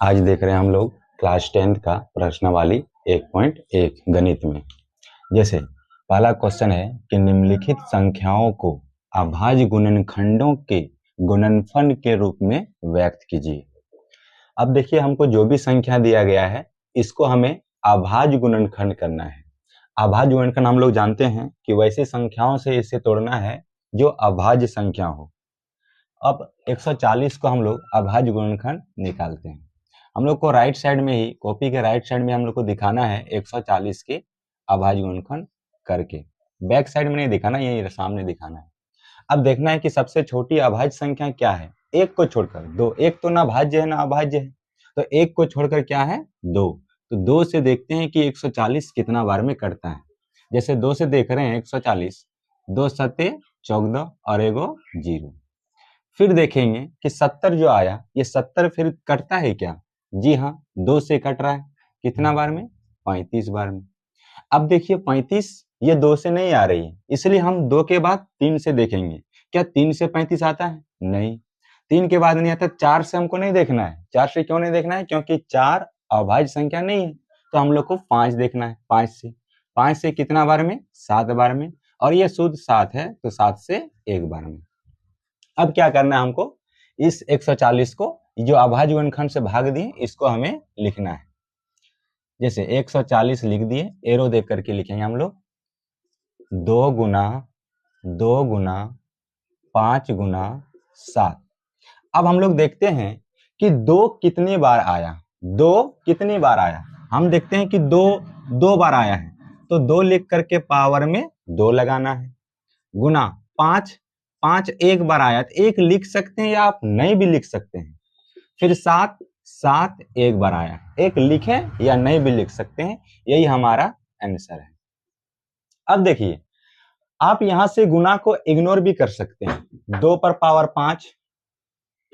आज देख रहे हैं हम लोग क्लास 10th का प्रश्नावली 1.1 गणित में। जैसे पहला क्वेश्चन है कि निम्नलिखित संख्याओं को अभाज्य गुणनखंडों के गुणनफल के रूप में व्यक्त कीजिए। अब देखिए, हमको जो भी संख्या दिया गया है इसको हमें अभाज्य गुणनखंड करना है। अभाज्य गुणनखंड हम लोग जानते हैं कि वैसी संख्याओं से इसे तोड़ना है जो अभाज्य संख्या हो। अब 140 को हम लोग अभाज्य गुणनखंड निकालते हैं। हम लोग को राइट साइड में ही, कॉपी के राइट साइड में हम लोग को दिखाना है 140 के अभाज्य गुणनखंड करके। बैक साइड में नहीं दिखाना, यही सामने दिखाना है। अब देखना है कि सबसे छोटी अभाज्य संख्या क्या है। एक को छोड़कर दो, एक तो ना भाज्य है ना अभाज्य है, तो एक को छोड़कर क्या है, दो। तो दो से देखते हैं कि 140 कितना बार में कटता है। जैसे दो से देख रहे हैं 140, 2 सत्ते 14 और एगो 0। फिर देखेंगे कि 70 जो आया, ये 70 फिर कटता है क्या? जी हाँ, 2 से कट रहा है। कितना बार में? 35 बार में। अब देखिए 35 ये 2 से नहीं आ रही है, इसलिए हम 2 के बाद 3 से देखेंगे। क्या 3 से 35 आता है? नहीं, 3 के बाद नहीं आता। 4 से हमको नहीं देखना है। 4 से क्यों नहीं देखना है? क्योंकि 4 अभाज्य संख्या नहीं है, तो हम लोग को 5 देखना है। 5 से कितना बार में? 7 बार में। और ये शुद्ध 7 है, तो 7 से 1 बार में। अब क्या करना है हमको? इस 140 को जो अभाज्य गुणनखंड से भाग दिए, इसको हमें लिखना है। जैसे 140 लिख दिए, एरो देख करके लिखेंगे हम लोग। 2 गुना 5 गुना 7। अब हम लोग देखते हैं कि 2 कितनी बार आया। 2 कितनी बार आया, हम देखते हैं कि 2 बार आया है, तो 2 लिख करके पावर में 2 लगाना है। गुना 5 एक बार आया, तो 1 लिख सकते हैं या आप नहीं भी लिख सकते हैं। फिर 7 एक बार आया, 1 लिखें या नहीं भी लिख सकते हैं। यही हमारा आंसर है। अब देखिए, आप यहां से गुना को इग्नोर भी कर सकते हैं। 2 पर पावर 5,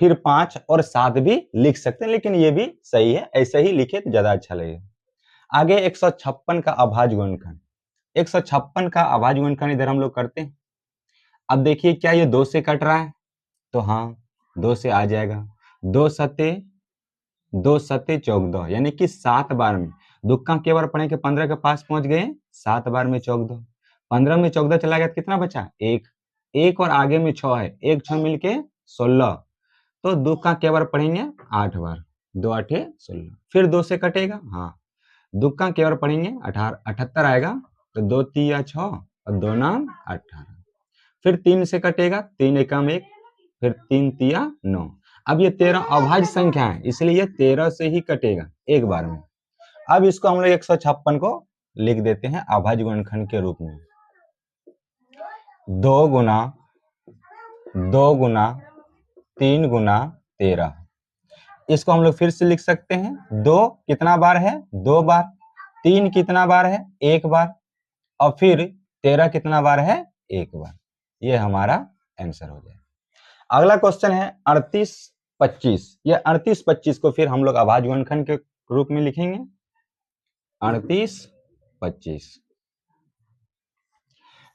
फिर 5 और 7 भी लिख सकते हैं, लेकिन ये भी सही है। ऐसे ही लिखे तो ज्यादा अच्छा लगेगा। आगे 156 का अभाज्य गुणनखंड। 156 का अभाज्य गुणनखंड इधर हम लोग करते हैं। अब देखिए, क्या ये 2 से कट रहा है? तो हाँ, 2 से आ जाएगा। 2 सत्ते 14, यानी कि 7 बार में। दुक्का के बार पढ़े के 15 के पास पहुंच गए, 7 बार में 14। 15 में 14 चला गया तो कितना बचा? 1 और आगे में 6 है, 1 6 मिलके 16। तो दुक्का के बार पढ़ेंगे 8 बार, 2 8 16। फिर 2 से कटेगा, हाँ। दुक्का के बार पढ़ेंगे 78 आएगा, तो 2 3 6 और 2 9 18। फिर 3 से कटेगा, 3 एकम 1, फिर 3 3 9। अब ये 13 अभाज्य संख्या है, इसलिए ये 13 से ही कटेगा एक बार में। अब इसको हम लोग 156 को लिख देते हैं अभाज्य गुणनखंड के रूप में। 2 गुना 3 गुना 13। इसको हम लोग फिर से लिख सकते हैं। 2 कितना बार है? 2 बार। 3 कितना बार है? 1 बार। और फिर 13 कितना बार है? 1 बार। ये हमारा आंसर हो जाएगा। अगला क्वेश्चन है 38 25। ये 38 25 को फिर हम लोग अभाज्य गुणनखंड के रूप में लिखेंगे। 38 25।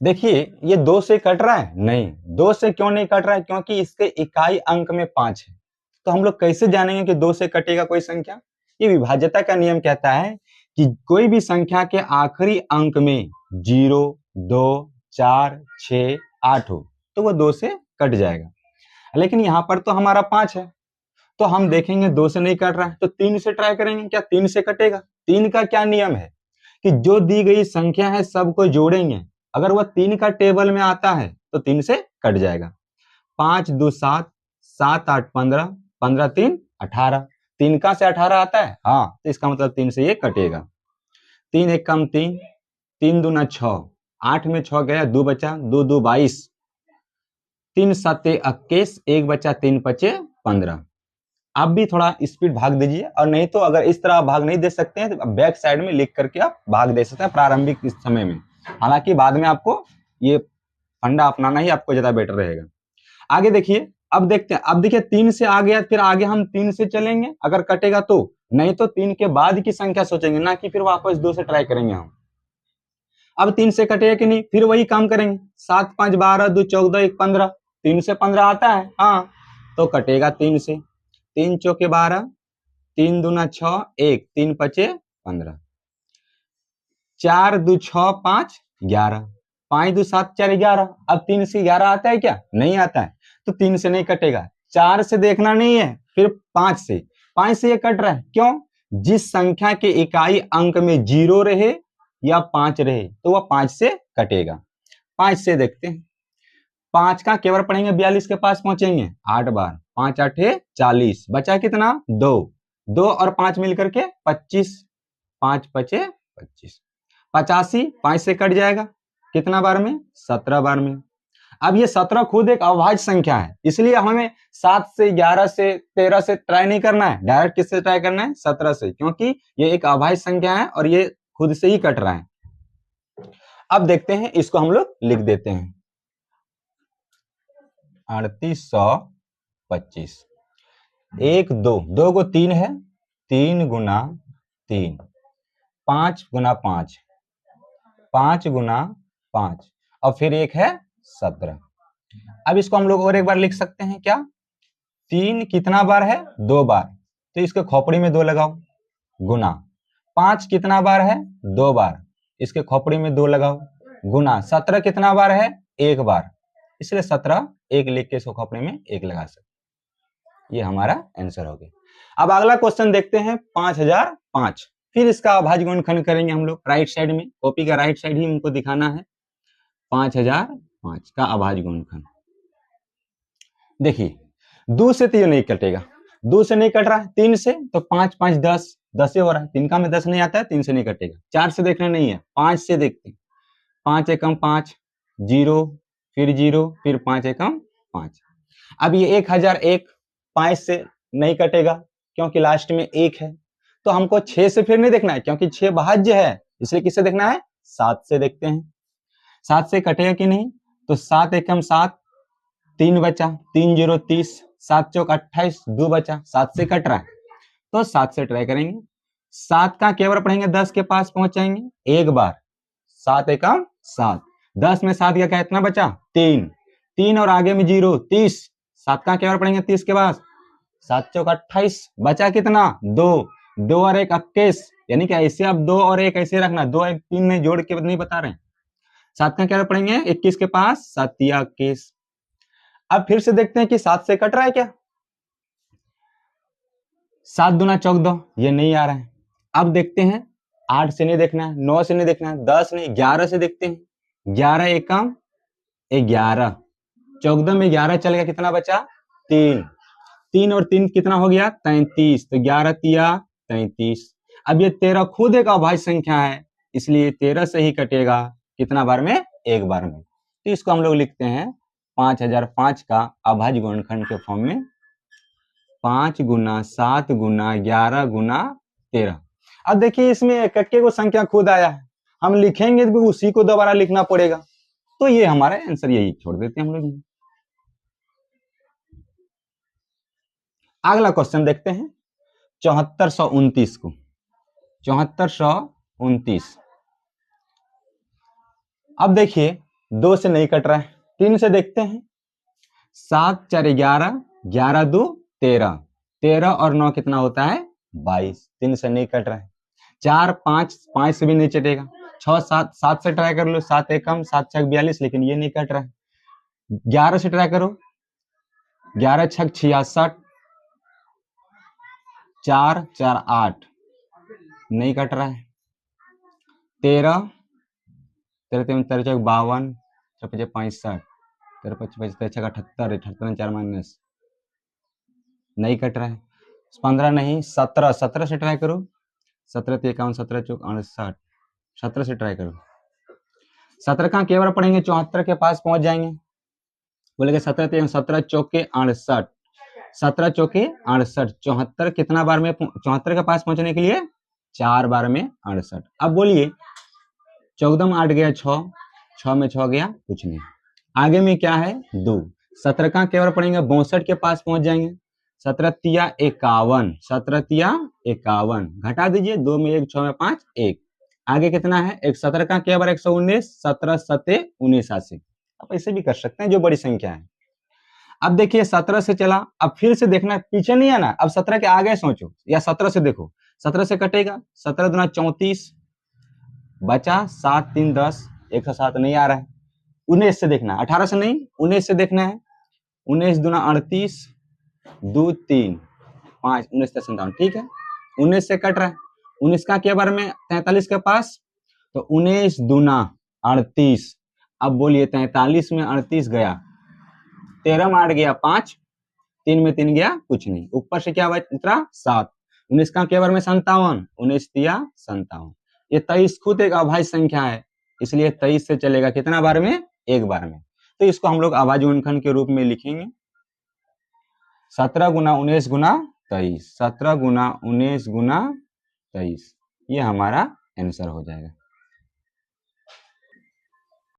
देखिए, ये 2 से कट रहा है? नहीं। 2 से क्यों नहीं कट रहा है? क्योंकि इसके इकाई अंक में 5 है। तो हम लोग कैसे जानेंगे कि 2 से कटेगा कोई संख्या? ये विभाज्यता का नियम कहता है कि कोई भी संख्या के आखिरी अंक में 0 2 4 6 8 हो तो वो 2 से कट जाएगा। लेकिन यहाँ पर तो हमारा 5 है, तो हम देखेंगे 2 से नहीं कट रहा है, तो 3 से ट्राई करेंगे। क्या 3 से कटेगा? 3 का क्या नियम है कि जो दी गई संख्या है सबको जोड़ेंगे। अगर वह 3 का टेबल में आता है तो 3 से कट जाएगा। 5 2 7, 7 8 15, 15 3 18। 3 का से 18 आता है, हाँ, तो इसका मतलब 3 से ये कटेगा। 3 एक कम 3, 3 दूना 6, 8 में 6 गया, 2 बचा, 2 2 22, 3 7 21, 1 बचा, 3 5 15। आप भी थोड़ा स्पीड भाग दीजिए, और नहीं तो अगर इस तरह आप भाग नहीं दे सकते हैं तो बैक साइड में लिख करके आप भाग दे सकते हैं प्रारंभिक इस समय में। हालांकि बाद में आपको ये फंडा अपनाना ही आपको ज्यादा बेटर रहेगा। आगे देखिए, अब देखते हैं। अब देखिए 3 से आ गया, फिर आगे हम 3 से चलेंगे अगर कटेगा तो, नहीं तो 3 के बाद की संख्या सोचेंगे, ना कि फिर वापस 2 से ट्राई करेंगे हम। अब 3 से कटेगा कि नहीं, फिर वही काम करेंगे। 7 5 12, 2 14, 1 15। 3 से 15 आता है, हाँ, तो कटेगा 3 से। 3 चौके 12, 3 दूना 6, 1, 3 पचे 15, 4 दू 6 5 11, 5 दू 7 4 11। अब 3 से 11 आता है क्या? नहीं आता है, तो 3 से नहीं कटेगा। 4 से देखना नहीं है, फिर 5 से ये कट रहा है। क्यों? जिस संख्या के इकाई अंक में 0 रहे या 5 रहे तो वह 5 से कटेगा। 5 से देखते हैं। 5 का केवल पढ़ेंगे 42 के पास पहुंचेंगे 8 बार, 5 8 40, बचा कितना? 2, 2 और 5 मिलकर के 25, 5 पचे 25, 85 5 से कट जाएगा कितना बार में? 17 बार में। अब ये 17 खुद एक अभाज्य संख्या है, इसलिए हमें 7 से 11 से 13 से ट्राई नहीं करना है, डायरेक्ट किससे ट्राई करना है? 17 से, क्योंकि ये एक अभाज्य संख्या है और ये खुद से ही कट रहा है। अब देखते हैं, इसको हम लोग लिख देते हैं 3825। 1 2 2 को 3 है, 3 गुना 3, 5 गुना 5, 5 गुना 5, और फिर एक है 17। अब इसको हम लोग और एक बार लिख सकते हैं क्या? 3 कितना बार है? 2 बार, तो इसके खोपड़ी में 2 लगाओ, गुना 5 कितना बार है? 2 बार, इसके खोपड़ी में 2 लगाओ, गुना 17 कितना बार है? 1 बार, इसलिए 17 1 लिख के इसको खोपड़ी में 1 लगा सकते। ये हमारा आंसर हो गया। अब अगला क्वेश्चन देखते हैं 5005। फिर इसका अभाज्य गुणनखंड करेंगे हम लोग राइट साइड में, कॉपी का राइट साइड ही हमको दिखाना है। 5005 का अभाज्य गुणनखंड देखिए, 2 से तो ये नहीं कटेगा, 2 से नहीं कट रहा है, 3 से तो 5 5 10, 10 से हो रहा है, 3 का में 10 नहीं आता है, 3 से नहीं कटेगा। 4 से देखना नहीं है, 5 से देखते हैं। 5 एकम 5, 0, फिर 0, फिर 5 एकम 5। अब ये 1001 5 से नहीं कटेगा क्योंकि लास्ट में 1 है, तो हमको 6 से फिर नहीं देखना है क्योंकि 6 भाज्य है, इसलिए किससे देखना है? 7 से देखते हैं। 7 से कटेगा कि नहीं? तो 7 एकम 7, 3 बचा, 3 0 30, 7 चौक 28, 2 बचा, 7 से कट रहा है तो 7 से ट्राई करेंगे। 7 का केवल पढ़ेंगे 10 के पास पहुंच जाएंगे 1 बार, 7 एकम 7, 10 में 7 का कितना बचा? 3, 3 और आगे में 0 30, 7 का केवल पढ़ेंगे 30 के पास, 7 चौक 28, बचा कितना? 2, 2 और 1 21, यानी कि ऐसे आप 2 और 1 ऐसे रखना, 2 1 3 में जोड़ के नहीं बता रहे हैं। 7 का केवल पढ़ेंगे 21 के पास, 7 21। अब फिर से देखते हैं कि 7 से कट रहा है क्या? 7 दूना 14, ये नहीं आ रहा है। अब देखते हैं 8 से नहीं देखना है, 9 से नहीं देखना है, 10 नहीं, 11 से देखते हैं। 11 एकम 11, 14 में 11 चल गया, कितना बचा? 3, 3 और 3 कितना हो गया? 33, तो 11 तिया 33। अब ये 13 खुद एक अभाज्य संख्या है, इसलिए 13 से ही कटेगा कितना बार में? 1 बार में। तो इसको हम लोग लिखते हैं 5005 का अभाज्य गुणनखंड के फॉर्म में 5 गुना 7 गुना 11 गुना 13। अब देखिए इसमें कक्के को संख्या खुद आया है, हम लिखेंगे तो उसी को दोबारा लिखना पड़ेगा, तो ये हमारा आंसर यही छोड़ देते हैं हम लोग। अगला क्वेश्चन देखते हैं 7429 को। 7429, अब देखिए 2 से नहीं कट रहा है, 3 से देखते हैं। 7 4 11, 11 2 13, 13 और 9 कितना होता है? 22, 3 से नहीं कट रहा है। 4 5, 5 से भी नहीं चटेगा। 6 7, 7 से ट्राई कर लो, 7 एकम 7 6 42, लेकिन ये नहीं कट रहा है। 11 से ट्राई करो, 11 6 66, 4 4 8, नहीं कट रहा है। 13 13 13 चौक 52, 5 65, 13 25 13 78, 78 4 माइनस, नहीं कट रहा है। 15 नहीं, 17, 17 से ट्राई करो, 17 51, 17 चौक 68, 17 से ट्राई करो। 17 का केवल पढ़ेंगे 74 के पास पहुंच जाएंगे, बोलेंगे 17 17 चौके 68, 17 चौके 68, 74 कितना बार में? 74 के पास पहुंचने के लिए 4 बार में 68। अब बोलिए 14 में 8 गया 6, 6 में 6 गया कुछ नहीं, आगे में क्या है? 2। 17 का केवल पढ़ेंगे 62 के पास पहुंच जाएंगे, 17 तिया 51, 17 तिया 51, घटा दीजिए, 2 में 1, 6 में 5 1, आगे कितना है? 17 का केवल 119, 17 7 79। आप ऐसे भी कर सकते हैं जो बड़ी संख्या है। अब देखिए 17 से चला, अब फिर से देखना, पीछे नहीं आना, अब 17 के आगे सोचो या 17 से देखो, 17 से कटेगा, 17 दूना 34, बचा 7 3 10, 107 नहीं आ रहा है। 19 से देखना, 18 से नहीं, 19 से देखना है। 19 दूना 38, 2 3 5, 19 57, ठीक है। 19 से कट रहा है, 19 का क्या बार में 43 के पास, तो 19 दूना 38। अब बोलिए 43 में 38 गया, 13 में 8 गया 5, 3 में 3 गया कुछ नहीं, ऊपर से क्या बचा 7। 19 का क्या बार में 57, 19 तिया 57। ये 23 खुद एक अभाज्य संख्या है, इसलिए 23 से चलेगा कितना बार में, एक बार में। तो इसको हम लोग अभाज्य गुणनखंड के रूप में लिखेंगे 17 गुना 19 गुना 23, 17 गुना 19 गुना 23, ये हमारा आंसर हो जाएगा।